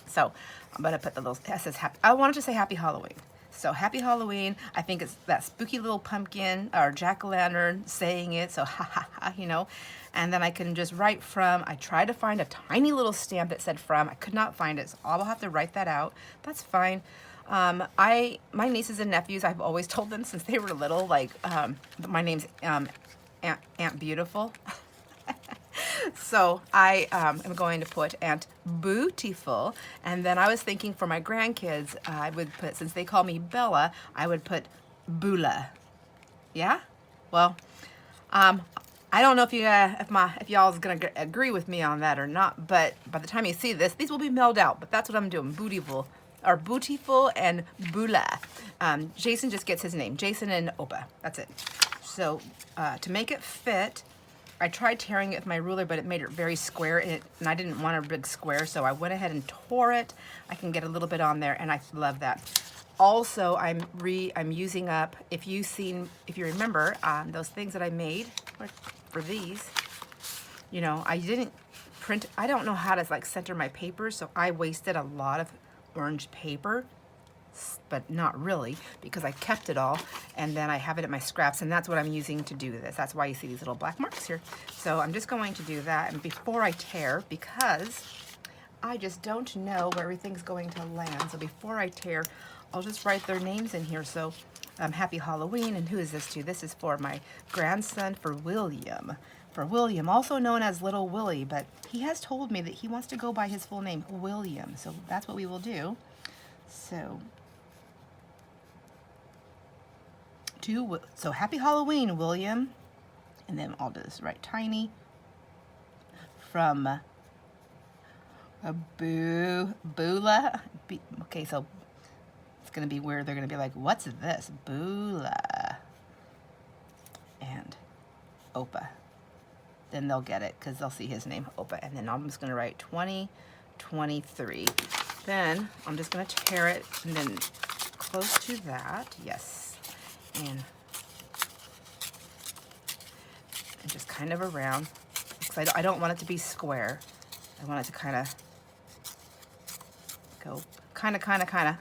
A: So I'm gonna put the little, it says happy, I wanted to say Happy Halloween. So Happy Halloween, I think it's that spooky little pumpkin or jack-o'-lantern saying it, so ha ha ha, you know. And then I can just write from. I tried to find a tiny little stamp that said from. I could not find it, so I'll have to write that out. That's fine. My nieces and nephews, I've always told them since they were little, like, my name's Aunt Beautiful. So I am going to put Aunt Bootiful, and then I was thinking for my grandkids, I would put, since they call me Bella, I would put Bula. Yeah? Well, I don't know if you if y'all's gonna agree with me on that or not, but by the time you see this, these will be mailed out. But that's what I'm doing, Bootiful and Bula. Jason just gets his name, Jason and Opa. That's it. So to make it fit, I tried tearing it with my ruler, but it made it very square, and I didn't want a big square, so I went ahead and tore it. I can get a little bit on there, and I love that. Also, I'm using up, if you remember, those things that I made for these, you know, I didn't print, I don't know how to like center my paper, so I wasted a lot of orange paper, but not really, because I kept it all, and then I have it at my scraps, and that's what I'm using to do this. That's why you see these little black marks here. So I'm just going to do that, and before I tear, because I just don't know where everything's going to land, so before I tear, I'll just write their names in here. So Happy Halloween, and who is this to? This is for my grandson, for William. For William, also known as Little Willie, but he has told me that he wants to go by his full name, William, so that's what we will do. So Happy Halloween, William. And then I'll just write tiny from Bula. Okay, so it's gonna be weird. They're gonna be like, what's this? Bula and Opa. Then they'll get it because they'll see his name, Opa. And then I'm just gonna write 2023. Then I'm just gonna tear it, and then close to that, yes. And just kind of around, because I don't want it to be square. I want it to kind of go, kind of.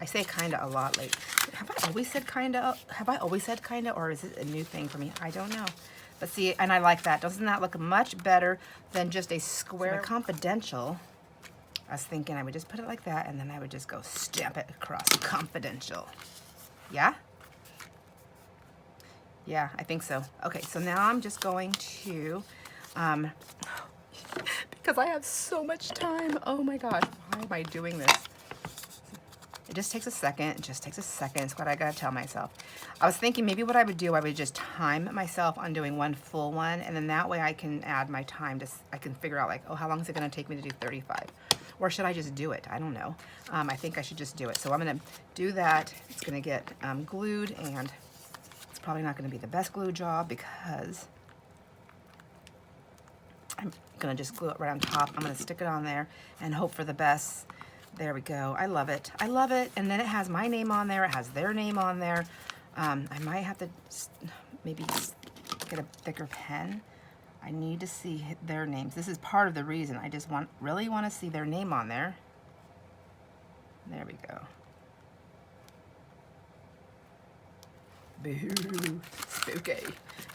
A: I say kind of a lot lately. Have I always said kind of? Have I always said kind of, or is it a new thing for me? I don't know. But see, and I like that. Doesn't that look much better than just a square? So confidential, I was thinking I would just put it like that, and then I would just go stamp it across confidential. Yeah? Yeah, I think so. Okay, so now I'm just going to, because I have so much time. Oh my gosh, why am I doing this? It just takes a second. It just takes a second. It's what I gotta tell myself. I was thinking maybe what I would do, I would just time myself on doing one full one, and then that way I can add my time to, I can figure out like, oh, how long is it gonna take me to do 35? Or should I just do it? I don't know. I think I should just do it. So I'm gonna do that. It's gonna get glued, and it's probably not gonna be the best glue job because I'm gonna just glue it right on top. I'm gonna stick it on there and hope for the best. There we go. I love it. I love it. And then it has my name on there. It has their name on there. I might have to maybe get a thicker pen. I need to see their names. This is part of the reason. I just really want to see their name on there. There we go. Boo, spooky.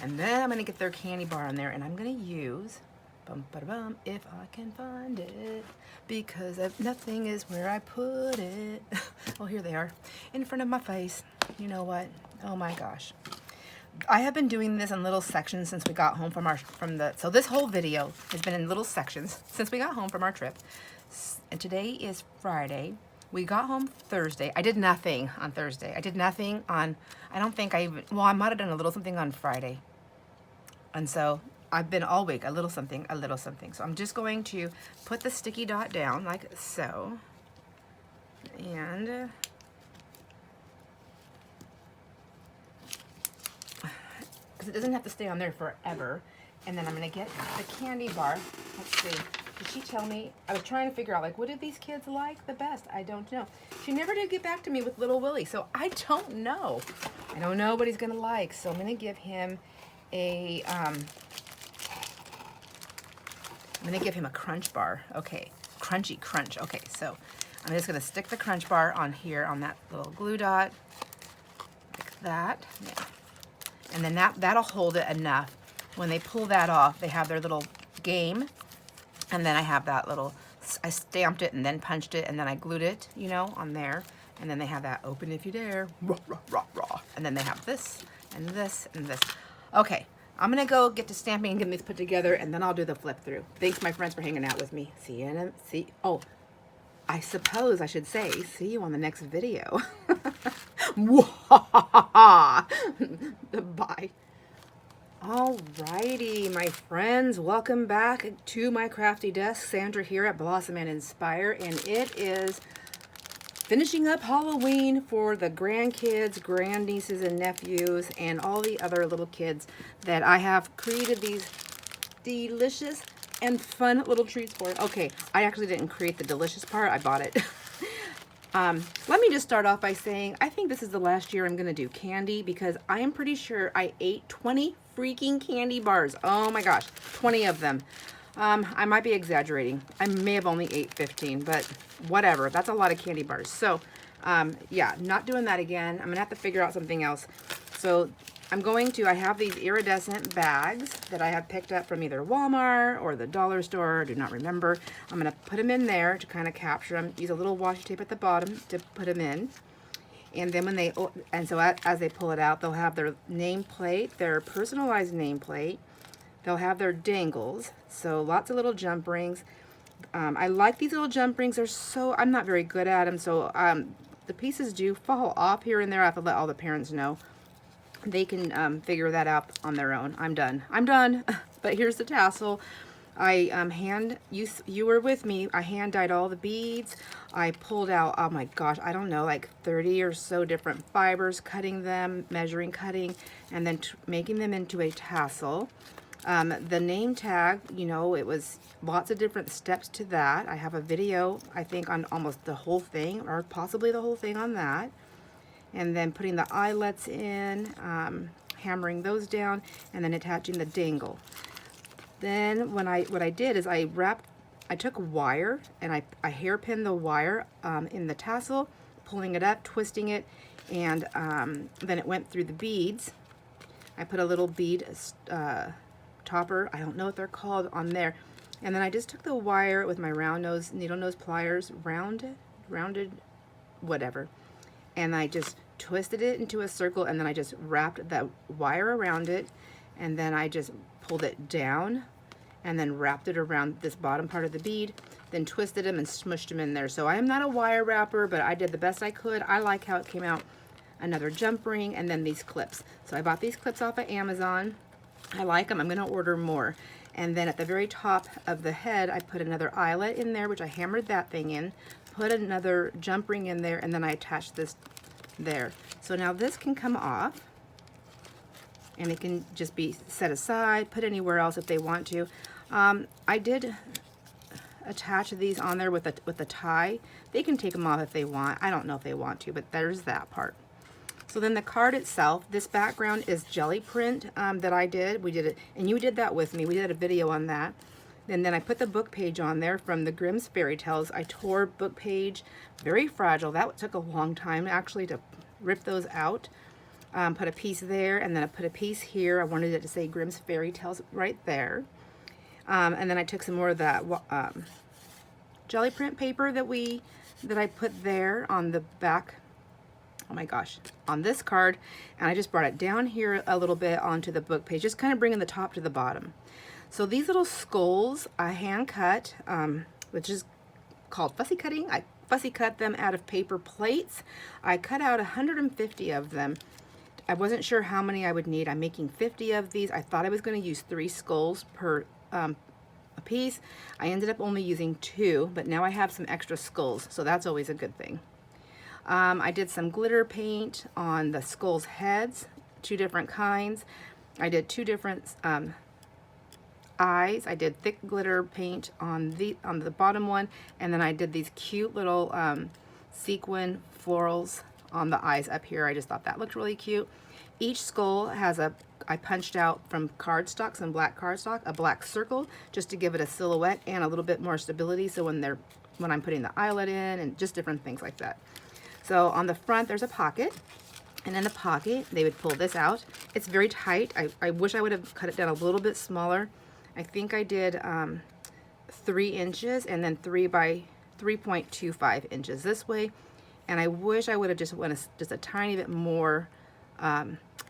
A: And then I'm gonna get their candy bar on there, and I'm gonna use if I can find it, because nothing is where I put it. Oh, here they are, in front of my face. You know what? Oh my gosh. I have been doing this in little sections since we got home so this whole video has been in little sections since we got home from our trip. And today is Friday. We got home Thursday. I did nothing on Thursday. I did nothing on, I don't think I even, well, I might have done a little something on Friday. And so I've been all week, a little something, a little something. So I'm just going to put the sticky dot down like so. And because it doesn't have to stay on there forever. And then I'm gonna get the candy bar. Let's see. Did she tell me? I was trying to figure out, like, what did these kids like the best? I don't know. She never did get back to me with Little Willie, so I don't know. I don't know what he's gonna like, so I'm gonna give him a, I'm gonna give him a crunch bar. Okay, crunchy crunch. Okay, so I'm just gonna stick the crunch bar on here on that little glue dot, like that. Yeah. And then that'll hold it enough. When they pull that off, they have their little game. And then I have that little, I stamped it and then punched it and then I glued it, you know, on there. And then they have that open if you dare, rah, rah, rah, rah. And then they have this and this and this. Okay, I'm gonna go get to stamping and getting these put together and then I'll do the flip through. Thanks my friends for hanging out with me. See you in a, oh, I suppose I should say, see you on the next video. Bye. Alrighty, my friends, welcome back to my crafty desk. Sandra here at Blossom and Inspire, and it is finishing up Halloween for the grandkids, grandnieces, and nephews, and all the other little kids that I have created these delicious and fun little treats for. Okay, I actually didn't create the delicious part, I bought it. Let me just start off by saying I think this is the last year I'm going to do candy because I am pretty sure I ate 20 freaking candy bars. Oh my gosh, 20 of them. I might be exaggerating. I may have only ate 15, but whatever. That's a lot of candy bars. So, yeah, not doing that again. I'm going to have to figure out something else. So I have these iridescent bags that I have picked up from either Walmart or the dollar store, I do not remember. I'm gonna put them in there to kind of capture them. Use a little washi tape at the bottom to put them in. And then as they pull it out, they'll have their nameplate, their personalized nameplate. They'll have their dangles, so lots of little jump rings. I like these little jump rings. I'm not very good at them, so the pieces do fall off here and there. I have to let all the parents know. They can figure that out on their own. I'm done. But here's the tassel. You were with me. I hand dyed all the beads. I pulled out, oh my gosh, I don't know, like 30 or so different fibers, cutting them, measuring, cutting, and then making them into a tassel. The name tag, you know, it was lots of different steps to that. I have a video, I think, on almost the whole thing, or possibly the whole thing on that. And then putting the eyelets in, hammering those down, and then attaching the dangle. Then what I did is I took wire and I hairpinned the wire in the tassel, pulling it up, twisting it, and then it went through the beads. I put a little bead topper, I don't know what they're called, on there. And then I just took the wire with my needle nose pliers, rounded, whatever. And I just twisted it into a circle, and then I just wrapped that wire around it, and then I just pulled it down and then wrapped it around this bottom part of the bead, then twisted them and smushed them in there. So I am not a wire wrapper, but I did the best I could. I like how it came out. Another jump ring, and then these clips. So I bought these clips off of Amazon. I like them. I'm going to order more. And then at the very top of the head, I put another eyelet in there, which I hammered that thing in, put another jump ring in there, and then I attached this there. So now this can come off, and it can just be set aside, put anywhere else if they want to. I did attach these on there with a tie. They can take them off if they want. I don't know if they want to, but there's that part. So then the card itself, this background is jelly print that I did. We did it, and you did that with me. We did a video on that. And then I put the book page on there from the Grimm's Fairy Tales. I tore book page, very fragile. That took a long time actually to rip those out. Put a piece there, and then I put a piece here. I wanted it to say Grimm's Fairy Tales right there. And then I took some more of that jelly print paper that I put there on the back. Oh my gosh, on this card, and I just brought it down here a little bit onto the book page, just kind of bringing the top to the bottom. So these little skulls I hand cut, which is called fussy cutting. I fussy cut them out of paper plates. I cut out 150 of them. I wasn't sure how many I would need. I'm making 50 of these. I thought I was going to use 3 skulls per a piece. I ended up only using 2, but now I have some extra skulls, so that's always a good thing. I did some glitter paint on the skulls' heads, 2 different kinds. I did two different eyes. I did thick glitter paint on the bottom one, and then I did these cute little sequin florals on the eyes up here. I just thought that looked really cute. Each skull has I punched out from cardstock, some black cardstock, a black circle just to give it a silhouette and a little bit more stability, so when I'm putting the eyelet in, and just different things like that. So on the front there's a pocket, and in the pocket they would pull this out. It's very tight. I wish I would have cut it down a little bit smaller. I think I did 3 inches and then 3 by 3.25 inches this way, and I wish I would have just went just a tiny bit more,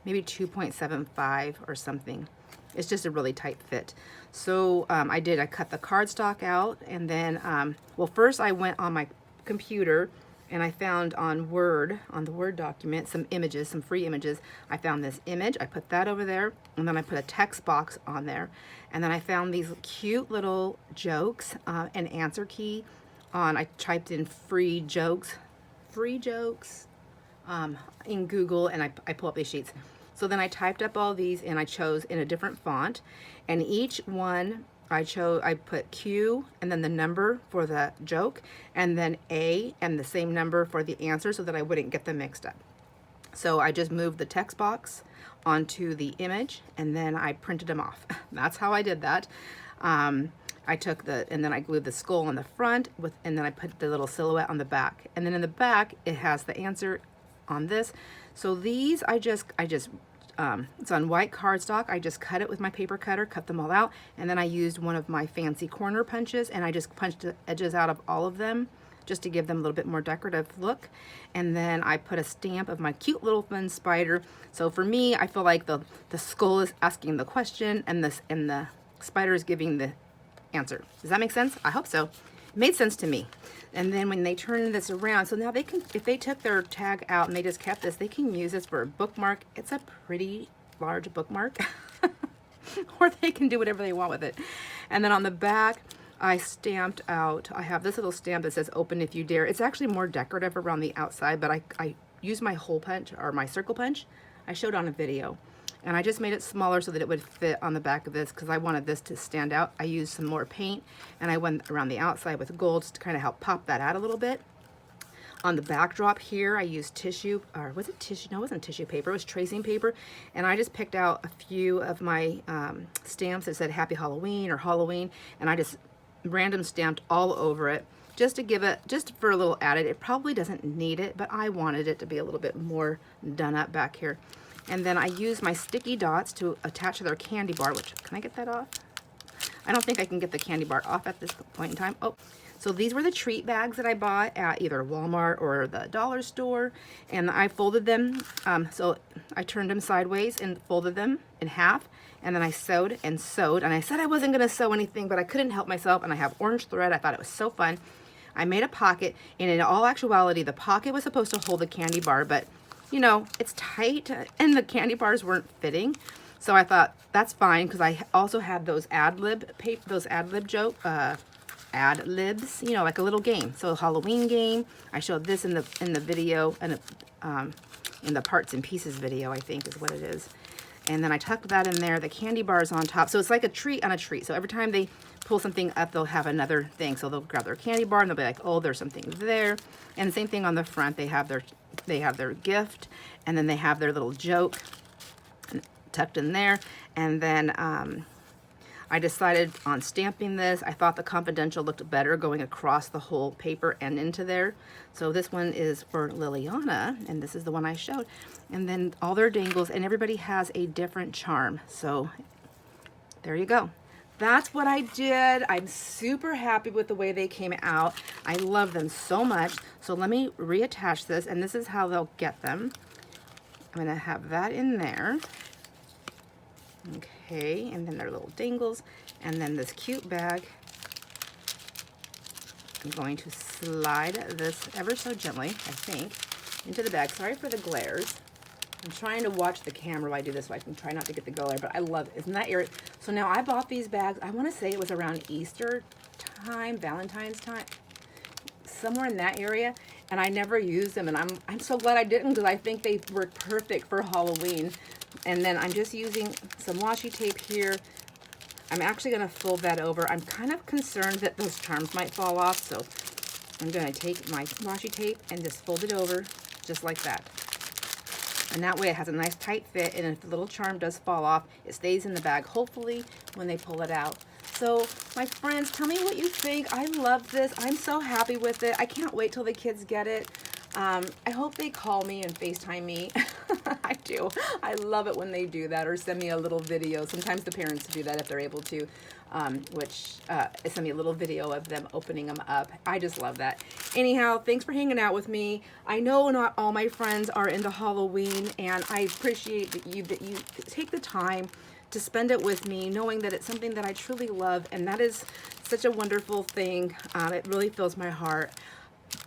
A: maybe 2.75 or something. It's just a really tight fit. So I cut the cardstock out, and then well, first I went on my computer and I found on the Word document, some images, some free images. I found this image, I put that over there, and then I put a text box on there. And then I found these cute little jokes, an answer key I typed in free jokes in Google, and I pull up these sheets. So then I typed up all these, and I chose in a different font, and each one I put Q and then the number for the joke, and then A and the same number for the answer, so that I wouldn't get them mixed up. So I just moved the text box onto the image, and then I printed them off. That's how I did that. I took and then I glued the skull on the front and then I put the little silhouette on the back. And then in the back, it has the answer on this. So these, it's on white cardstock. I just cut it with my paper cutter, cut them all out, and then I used one of my fancy corner punches, and I just punched the edges out of all of them just to give them a little bit more decorative look. And then I put a stamp of my cute little fun spider. So for me, I feel like the skull is asking the question, and the spider is giving the answer. Does that make sense? I hope so. It made sense to me. And then when they turn this around, so now they can, if they took their tag out and they just kept this, they can use this for a bookmark. It's a pretty large bookmark. Or they can do whatever they want with it. And then on the back, I stamped out, I have this little stamp that says open if you dare. It's actually more decorative around the outside, but I used my hole punch, or my circle punch. I showed on a video. And I just made it smaller so that it would fit on the back of this, because I wanted this to stand out. I used some more paint, and I went around the outside with gold to kind of help pop that out a little bit. On the backdrop here, I used tissue, or was it tissue? No, it wasn't tissue paper, it was tracing paper. And I just picked out a few of my stamps that said Happy Halloween or Halloween, and I just random stamped all over it, just to give it, just for a little added. It probably doesn't need it, but I wanted it to be a little bit more done up back here. And then I used my sticky dots to attach to their candy bar, which, can I get that off? I don't think I can get the candy bar off at this point in time. Oh, so these were the treat bags that I bought at either Walmart or the dollar store, and I folded them. So I turned them sideways and folded them in half, and then I sewed and sewed. And I said I wasn't gonna sew anything, but I couldn't help myself, and I have orange thread. I thought it was so fun. I made a pocket, and in all actuality, the pocket was supposed to hold the candy bar, but you know, it's tight and the candy bars weren't fitting. So I thought that's fine, because I also had those ad-libs, you know, like a little game. So a Halloween game. I showed this in the video, and in the parts and pieces video, I think is what it is. And then I tucked that in there. The candy bars on top. So it's like a treat on a treat. So every time they pull something up, they'll have another thing. So they'll grab their candy bar and they'll be like, oh, there's something there. And the same thing on the front. They have their gift, and then they have their little joke tucked in there. And then I decided on stamping this. I thought the confidential looked better going across the whole paper and into there. So this one is for Liliana, and this is the one I showed. And then all their dangles, and everybody has a different charm. So there you go. That's what I did. I'm super happy with the way they came out. I love them so much. So let me reattach this, and this is how they'll get them. I'm gonna have that in there. Okay, and then their little dangles, and then this cute bag. I'm going to slide this ever so gently, I think, into the bag. Sorry for the glares. I'm trying to watch the camera while I do this so I can try not to get the glare, but I love it. Isn't that irritating? So now I bought these bags, I want to say it was around Easter time, Valentine's time, somewhere in that area, and I never used them, and I'm so glad I didn't, because I think they were perfect for Halloween. And then I'm just using some washi tape here. I'm actually going to fold that over. I'm kind of concerned that those charms might fall off, so I'm going to take my washi tape and just fold it over just like that. And that way it has a nice tight fit, and if the little charm does fall off, it stays in the bag, hopefully, when they pull it out. So, my friends, tell me what you think. I love this. I'm so happy with it. I can't wait till the kids get it. I hope they call me and FaceTime me. I do. I love it when they do that, or send me a little video. Sometimes the parents do that if they're able to, send me a little video of them opening them up. I just love that. Anyhow, thanks for hanging out with me. I know not all my friends are into Halloween, and I appreciate that you take the time to spend it with me, knowing that it's something that I truly love, and that is such a wonderful thing. It really fills my heart.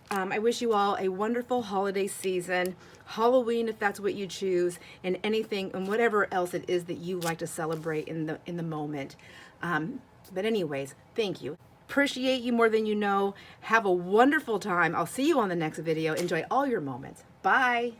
A: I wish you all a wonderful holiday season, Halloween if that's what you choose, and anything and whatever else it is that you like to celebrate in the moment. But anyways, thank you. Appreciate you more than you know. Have a wonderful time. I'll see you on the next video. Enjoy all your moments. Bye.